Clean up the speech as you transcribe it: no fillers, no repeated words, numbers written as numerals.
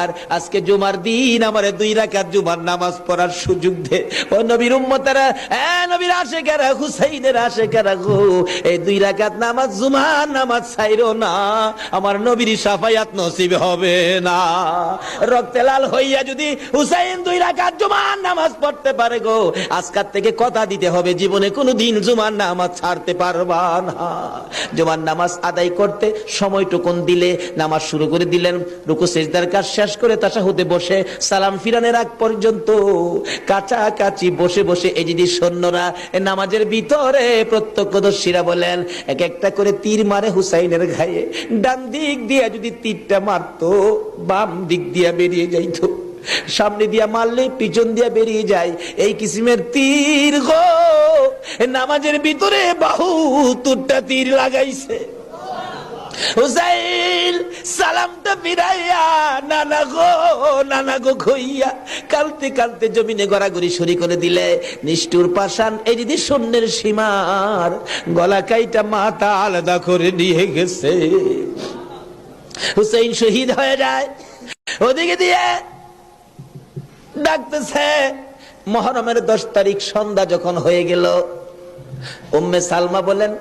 আর আজকে জুমার দিন আমারে 2 রাকাত জুমার নামাজ পড়ার সুযোগ দে। ও নবীর উম্মতেরা, নবীর আশিকেরা, হুসাইনের আশিকেরা গো, এই 2 রাকাত নামাজ জুমার নামাজ ছাইরো না, আমার নবীর শাফায়াত নসিব হবে না। রক্তে লাল হইয়া যদি হুসাইন 2 রাকাত জুমার নামাজ পড়তে পারে গো, আজকাল থেকে কথা দিতে হবে জীবনে কোনোদিন জুমার নামাজ ছাড়তে পারবা না। জুমার নামাজ আদায় করতে সময়টুকুন দিলে নামাজ শুরু করে দিলেন, রুকু সিজদার কাজ শেষ করে তাশাহুদে বসে সালাম ফিরানোর আগ পর্যন্ত কাছাকাছি বসে বসে এই যদি সৈন্যরা নামাজের ভিতরে প্রত্যক্ষদর্শীরা বলেন এক একটা করে তীর মারে হুসাইনের গায়ে। ডান দিক দিয়া যদি তীরটা মারতো, বাম দিক দিয়া বেরিয়ে যাইতো, সামনে দিয়া মারলে পিছন দিয়া বেরিয়ে যায়, এই কিসিমের তীর গো নামাজের ভিতরে 72টা তীর লাগাইছে। হুসাইন সালামটা ফিরাইয়া নানা গো কইয়া কালতে কালতে জমিনে গড়াগড়ি শুরু করে দিলে নিষ্ঠুর পাষাণ এই যদি সৈন্যের সীমার গলা কাইটা মাথা আলাদা করে নিয়ে গেছে। হুসাইন শহীদ হয়ে যায়। ওদিকে দিয়ে ডাকতেছে মুহররমের 10 তারিখ সন্ধ্যা যখন হয়ে গেল, উম্মে সালমা বলেন